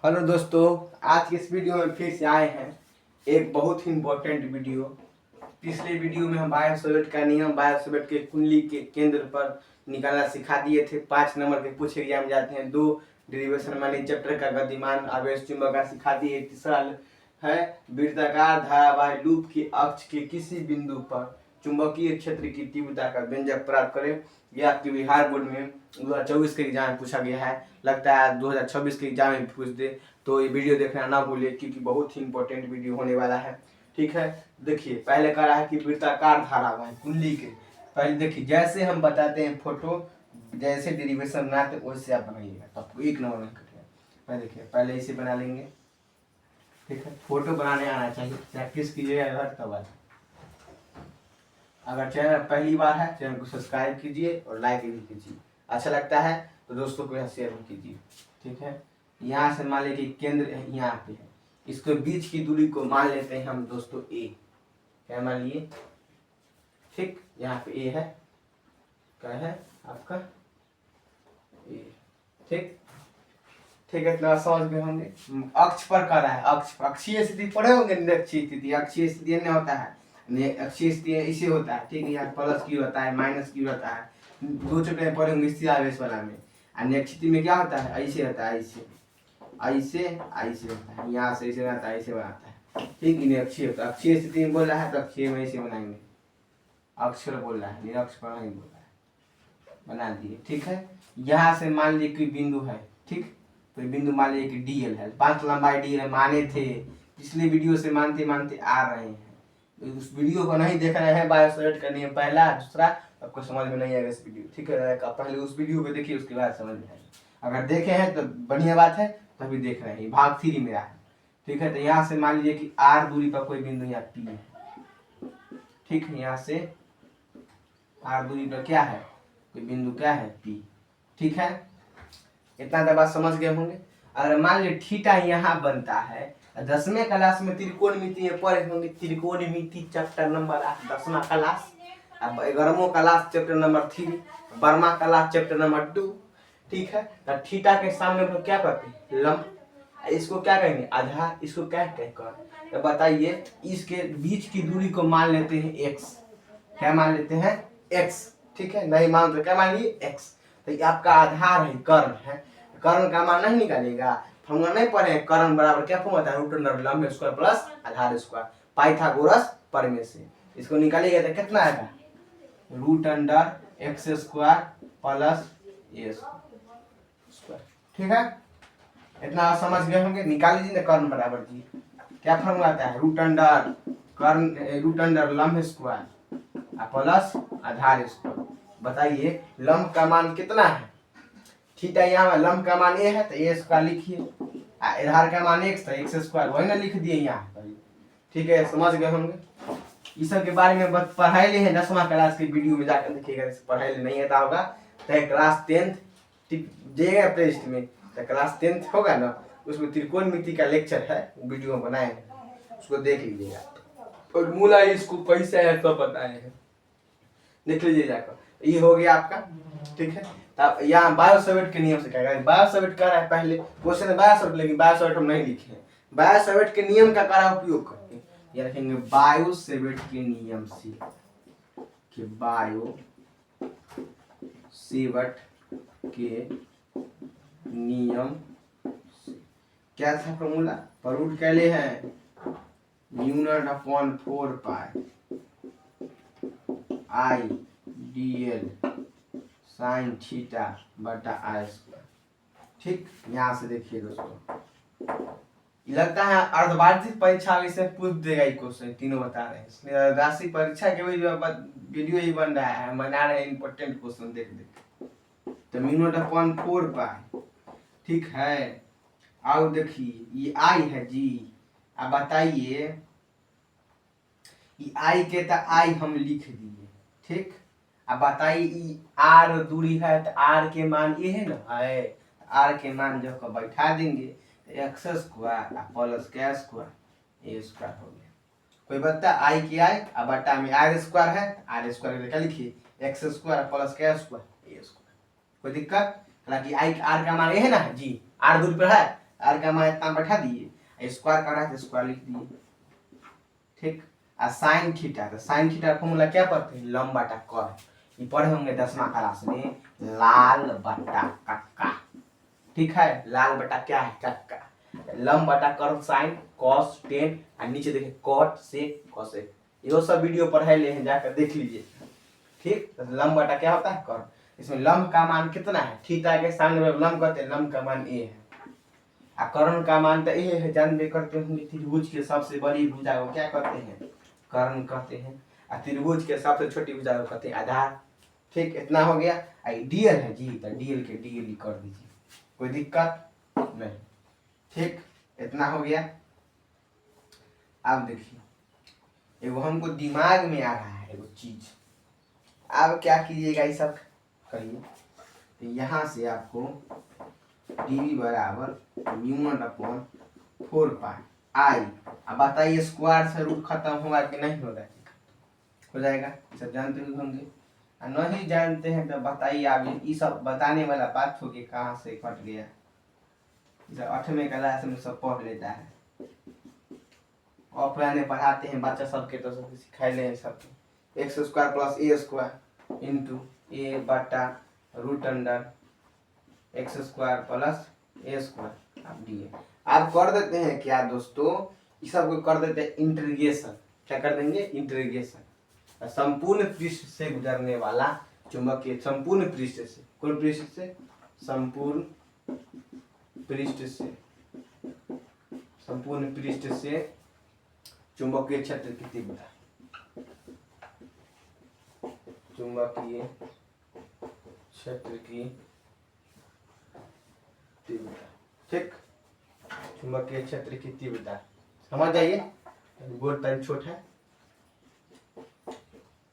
Hello दोस्तों, आज की इस वीडियो में फिर से आए हैं एक बहुत ही इम्पोर्टेंट वीडियो। पिछले वीडियो में हम बायोसोलेट का नियम, बायोसोलेट के कुंडली के केंद्र पर निकालना सिखा दिए थे। 5 नंबर के कुछ एग्जाम जाते हैं। 2 डेरिवेशन मानी चैप्टर का गतिमान आवेश चुंबक का सिखा दिए। तीसरा है वृत्ताकार धारावाही लूप की अक्ष के किसी बिंदु पर चुंबकीय क्षेत्र की तीव्रता का व्यंजक प्राप्त करें। यह आपके बिहार बोर्ड में 2024 के एग्जाम में पूछा गया है। लगता है 2026 के एग्जाम में पूछ दे, तो ये वीडियो देखना ना भूलिए क्योंकि बहुत ही इंपॉर्टेंट वीडियो होने वाला है। ठीक है, देखिए पहले कह रहा है कि वृत्ताकार धारावाही कुंडली के पहले देखिए, जैसे हम बताते हैं फोटो, जैसे डेरिवेशन बनाते वैसे आप बनाइएगा तो आपको 1 नंबर में कटेगा। पहले देखिए, पहले इसे बना लेंगे। ठीक है, फोटो बनाने आना चाहिए, प्रैक्टिस कीजिएगा तब आए। अगर चैनल पहली बार है, चैनल को सब्सक्राइब कीजिए और लाइक भी कीजिए। अच्छा लगता है तो दोस्तों को शेयर भी कीजिए। ठीक है, यहाँ से मान लीजिए केंद्र यहाँ पे है, इसके बीच की दूरी को मान लेते हैं हम दोस्तों ए। क्या मान लिए? ठीक, यहाँ पे ए है, क्या है आपका ए। ठीक ठीक है, इतना समझ गए होंगे। अक्ष पर कर रहा है, अक्ष अक्षीय स्थिति पढ़े होंगे। निरक्षीय स्थिति, अक्षीय स्थिति नहीं होता है, अक्षीय स्थिति इसे होता है। ठीक है, यहाँ प्लस क्यू होता है, माइनस क्यू होता है। 2 चैप्टर पढ़े होंगे स्थिर आवेश वाला में। स्थिति में क्या होता है? ऐसे होता है, ऐसे ऐसे ऐसे होता है, यहाँ से ऐसे बनाता है, ऐसे बनाता है। ठीक, निरक्षीय होता है। अक्षीय स्थिति में बोल रहा है तो अक्षीय में ऐसे बनाएंगे। अक्षर बोल रहा है, निरक्ष पर नहीं बोल रहा है, बना दिए। ठीक है, यहाँ से मान लीजिए कोई बिंदु है। ठीक, तो बिंदु मान लीजिए कि डीएल है, 5 लंबाई डीएल माने थे, पिछले वीडियो से मानते मानते आ रहे हैं। तो उस वीडियो को नहीं देख रहे हैं, बायोसोलेट का नियम पहला दूसरा, आपको समझ में नहीं आएगा इस वीडियो। ठीक है, पहले उस वीडियो को देखिए, उसके बाद समझ में आएगा। अगर देखे हैं तो बढ़िया बात है, तभी देख रहे हैं। भाग 3 मेरा है। ठीक है, तो यहाँ से मान लीजिए कि आर दूरी पर कोई बिंदु यहाँ पी है। ठीक है, यहाँ से आर दूरी पर क्या है, कोई बिंदु क्या है, पी। ठीक है, इतना तो बात समझ गए होंगे। अगर मान लीजिए थीटा यहाँ बनता है, 10वें क्लास में त्रिकोणमिति में पढ़े होंगे, त्रिकोणमिति चैप्टर नंबर 8 10वां क्लास। अब 11वां क्लास चैप्टर नंबर 3, 12वां क्लास चैप्टर नंबर 2। ठीक है, तो थीटा के सामने को क्या कहते हैं? लंब। इसको क्या कहेंगे? आधार। इसको क्या कहकर? तो बताइए, इसके बीच की दूरी को मान लेते हैं x। क्या मान लेते हैं? x। ठीक है, नहीं मान तो क्या मान लिए? x। तो ये आपका आधार है, कर्ण है। कर्ण का मान नहीं निकालेगा, फॉर्मूला नहीं पढ़े? कर्ण बराबर क्या फॉर्म होता है? रूट अंडर लंब स्क्वायर प्लस आधार स्क्वायर, पाइथागोरस प्रमेय से। इसको निकालिएगा तो कितना आएगा? Root under x square plus a square. ठीक है, इतना समझ गए होंगे। निकाल लीजिए ना कर्ण बराबर जी, क्या फॉर्मूला आता है? रूट अंडर कर्ण, रूट अंडर लंब स्क्वायर प्लस आधार स्क्वायर। बताइए लंब का मान कितना है? थीटा यहाँ लंब का मान ए है तो ए स्क्वायर लिखिए, आधार का मान x तो एक्स स्क्वायर, वही ना लिख दिए यहाँ पर। ठीक है, समझ गए होंगे। इस सब के बारे में पढ़ाई ले है 10वां क्लास के वीडियो में जाकर देखिएगा। पढ़ाई ले नहीं आता होगा तो क्लास 10th जाइएगा प्ले लिस्ट में, तो क्लास 10th होगा ना, उसमें त्रिकोणमिति का लेक्चर है, वीडियो बनाए हैं, उसको देख लीजिएगा। और मूला इसको कैसे है तो बताए हैं, देख लीजिए जाकर। ये हो गया आपका। ठीक है, तब यहाँ बायोसोलेट के नियम से कहेगा। बायोसोलेट कर रहा है पहले क्वेश्चन है बायोसोलेट, लेकिन बायोसोलेट हम नहीं लिखे हैं। बायोसोलेट के नियम का करा उपयोग करके ये रखेंगे बायोसोलेट के नियम से, कि बायोसोलेट के नियम से क्या था फॉर्मूला? पर रूट क्या ले हैं? Mu naught upon 4 pi I D L sine theta बटा आई स्क्वायर। ठीक, यहाँ से देखिए दोस्तों, लगता है अर्धवार्षिक परीक्षा में से पूछ देगा ये क्वेश्चन, तीनों बता रहे हैं। इसलिए राशि परीक्षा के वीडियो ही बन रहा है, बना रहे हैं इंपॉर्टेंट क्वेश्चन देख देख। तो म्यू नॉट अपॉन 4 पाई। ठीक है, और देखिए ये आई है जी। अब बताइए, ये आई के तो आई हम लिख दिए। ठीक, अब बताइए आर दूरी है तो आर के मान ये है ना, है आर के मान जो को बैठा देंगे, एक्स स्क्वायर प्लस क्या स्क्वायर ए स्क्वायर हो गया। कोई बता आई की आई, अब बटा में आर स्क्वायर है, आर स्क्वायर क्या लिखिए? एक्स स्क्वायर प्लस क्या स्क्वायर ए स्क्वायर। कोई दिक्कत? हालांकि आई आर का मान ये है ना जी, आर दूरी पर है आर का मान इतना बैठा दिए, स्क्वायर कर रहा है तो स्क्वायर लिख दिए, ठीक। और साइन थीटा, तो साइन थीटा फॉर्मूला क्या पढ़ते हैं, लंब बटा कॉस। ये पढ़े होंगे 10वां क्लास में, लाल बटा कक्का, ठीक है। लाल बटा क्या है, कक्का। लंब बटा कर्व साइन कॉस टेन, और नीचे देखिए कॉट सेक कोसेक, ये सब वीडियो पढ़ाई ले हैं, जाकर देख लीजिए, ठीक। तो लंब बटा क्या होता है, कर्व। इसमें लंब का मान कितना है, थीटा के सामने में लंब कहते हैं, लंब का मान ए है, और कर्ण का मान तो ए है, जानबे करते होंगे। त्रिभुज की सबसे बड़ी भुजा को क्या कहते हैं, कर्ण कहते हैं, और त्रिभुज के सबसे छोटी भुजा को कहते हैं आधार, ठीक। इतना हो गया। डीएल है जी, तो डीएल के डीएल कर दीजिए, कोई दिक्कत नहीं, ठीक। इतना हो गया। अब देखिए एगो हमको दिमाग में आ रहा है एगो चीज, अब क्या कीजिएगा, ये सब करिए। तो यहाँ से आपको डी बराबर म्यू नॉट अपॉन 4 पाई आई, अब बताइए स्क्वायर से रूट खत्म होगा कि नहीं होगा, हो जाएगा, सब जानते होंगे। नहीं जानते हैं तो बताइए आप, ये सब बताने वाला बात होगी, कहाँ से कट गया, 8वें क्लास में सब पढ़ लेता है, ऑफलाइन में पढ़ाते हैं बच्चा सबके, तो सब सिखा ले सब। X square plus a square into a बटा root under x square plus a square, आप डी। आप कर देते हैं क्या दोस्तों, इस सब को कर देते हैं इंटीग्रेशन, क्या कर देंगे, इंटीग्रेशन। संपूर्ण पृष्ठ से गुजरने वाला चुंबकीय, संपूर्ण पृष्ठ से, कौन पृष्ठ से, संपूर्ण पृष्ठ से, संपूर्ण पृष्ठ से चुंबकीय क्षेत्र की तीव्रता, चुंबकीय क्षेत्र की तीव्रता, ठीक। चुंबकीय क्षेत्र की तीव्रता समझ जाइए, बोर्ड टाइम छोटा है,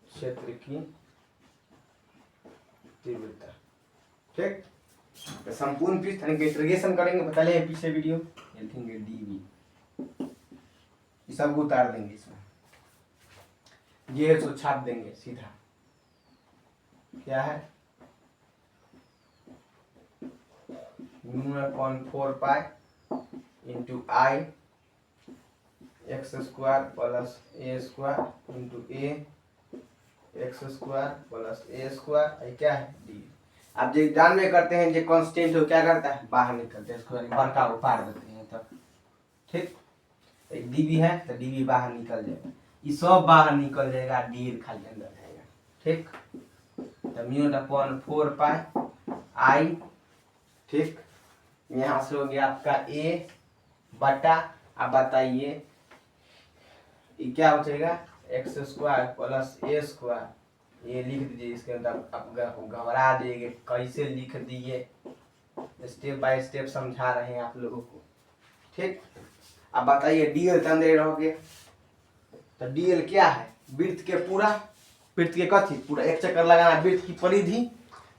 क्षेत्र की तीव्रता, ठीक। तो संपूर्ण पृष्ठ इंटीग्रेशन करेंगे, बता ले पीछे वीडियो, लिखेंगे डीवी, ये सब उतार देंगे इसमें, ये तो छाप देंगे सीधा, क्या है, म्यू/4 pi into I x square plus a square into A x square plus a square, ये क्या है, डी। आप जो जानवे करते हैं जो कांस्टेंट हो क्या करता है, बाहर निकलते हैं, इसको बड़का उपाड़ देते हैं, तो ठीक। डीबी है तो डीबी बाहर निकल जाएगा, ये सब बाहर निकल जाएगा, डी खाली अंदर जाएगा, ठीक। तो म्यू/4 पाई आई, ठीक। यहाँ से हो गया आपका ए बटा, अब बताइए ये क्या बचेगा, x square plus a square, ये लिख दीजिए, इसके अंदर आप घबरा देंगे कैसे लिख दिए, स्टेप बाय स्टेप समझा रहे हैं आप लोगों को, ठीक। अब बताइए डीएल तो अंदर रहोगे, तो डीएल क्या है, वृत्त के पूरा, वृत्त के कथी पूरा, एक चक्कर लगाना वृत्त की परिधि,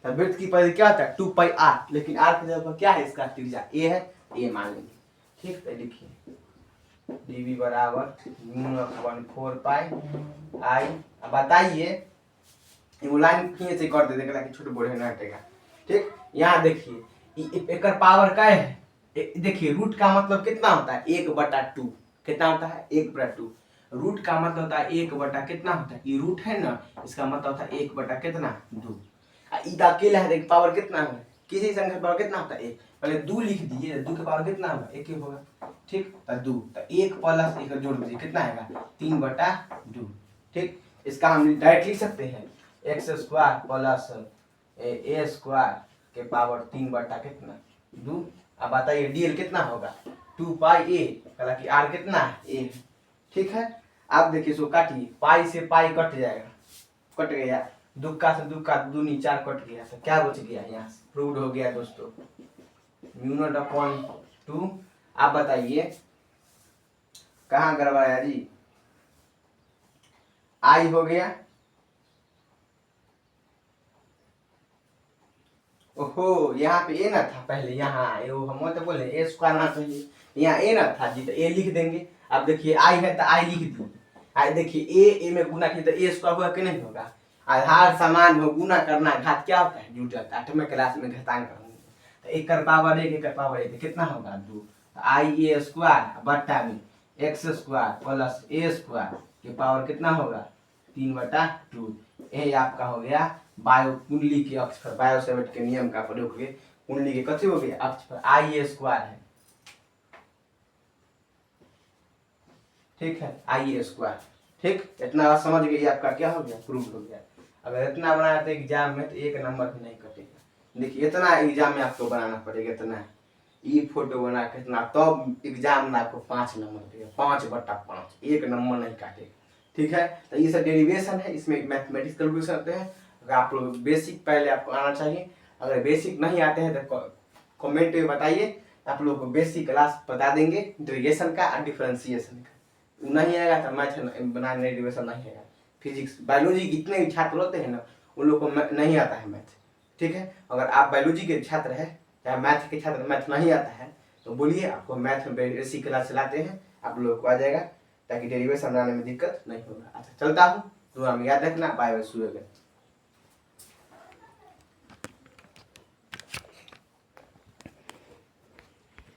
तो वृत्त की परिधि क्या होता है 2 पाई आर, लेकिन आर की जगह पर क्या है, इसका त्रिज्या ए है, ए मान लेंगे, ठीक। तो लिखिए डीवी बराबर म्यू/4 पाई आई। अब बताइए वो लाइन खींच से कर देगा कि छोटे बड़े ना हटेगा, ठीक। यहाँ देखिए एक पावर का है, देखिए रूट का मतलब कितना होता है, 1/2, कितना होता है, 1/2। रूट का मतलब होता है 1 कितना होता है, ये रूट है ना, इसका मतलब होता है 1 कितना, 2। इधर अकेला है, पावर कितना है, किसी संख्या पावर कितना होता है, 1, पहले 2 लिख दीजिए, 2 के पावर कितना होगा, 1 ही होगा, ठीक। तो 2, तो 1 प्लस 1 जोड़ दीजिए, कितना आएगा, 3/2, ठीक। इसका हम डायरेक्ट लिख सकते हैं, x square plus a square के पावर 3/2। अब बताइए डीएल कितना होगा, 2 पाई ए, हालांकि आर कितना है, ए, ठीक है। आप देखिए इसको काटिए, पाई से पाई कट जाएगा, कट गया, दुक्का से दुक्का, दूनी 4 कट गया, तो क्या बच गया, यहाँ से प्रूव हो गया दोस्तों, म्यू/2। आप बताइए कहाँ गड़बड़ाया जी, आई हो गया, ओहो यहाँ पे ए ना था पहले, यहाँ हम तो बोले ए स्क्वायर आना चाहिए, यहाँ ए ना था जी, तो ए लिख देंगे। अब देखिए आई है तो आई लिख दी, आई देखिए ए में गुना की तो ए स्क्वायर होगा कि नहीं होगा, आधार समान हो, गुना करना घात क्या होता है, जुट जाता है, 8वें क्लास में घातांक करेंगे, तो 1 का पावर 1, 1 का पावर 1, कितना होगा, 2। आई ए स्क्वायर बट्टा में x square plus a square के पावर कितना होगा 3/2। यही आपका हो गया वायु कुंडली के अक्ष पर वायु सेवट के नियम का प्रयोग करके कुंडली के कथी हो गया अक्ष पर आई ए स्क्वायर है, ठीक है, आई ए स्क्वायर। ठीक, इतना बात समझ गई, आपका क्या हो गया प्रूव हो गया। अगर इतना बनाया तो एग्जाम में तो 1 नंबर भी नहीं कटेगा। देखिए इतना एग्जाम में आपको बनाना पड़ेगा, इतना ये फोटो बना के इतना तब एग्जाम में आपको 5 नंबर देगा, 5/5, 1 नंबर नहीं काटेगा। ठीक है, तो ये सब डेरिवेशन है, इसमें मैथमेटिक्स कैलकुलेशन करते हैं। अगर आप लोग बेसिक पहले आपको आना चाहिए, अगर बेसिक नहीं आते हैं तो कमेंट में बताइए, आप लोग को बेसिक क्लास बता देंगे डेरिवेशन का और डिफरेंशिएशन का। नहीं आएगा तो मैथ बनाने डेरिवेशन नहीं आएगा। फिजिक्स बायोलॉजी जितने भी छात्र होते हैं ना उन लोग को नहीं आता है मैथ। ठीक है, अगर आप बायोलॉजी के छात्र हैं या मैथ के छात्र मैथ नहीं आता है तो बोलिए, आपको मैथ में बेसिक क्लास चलाते हैं, आप लोगों को आ जाएगा, ताकि डेरिवेशन बनाने में दिक्कत नहीं होगा। अच्छा चलता हूँ, दुआ में याद रखना, बाय बाय, सुबह।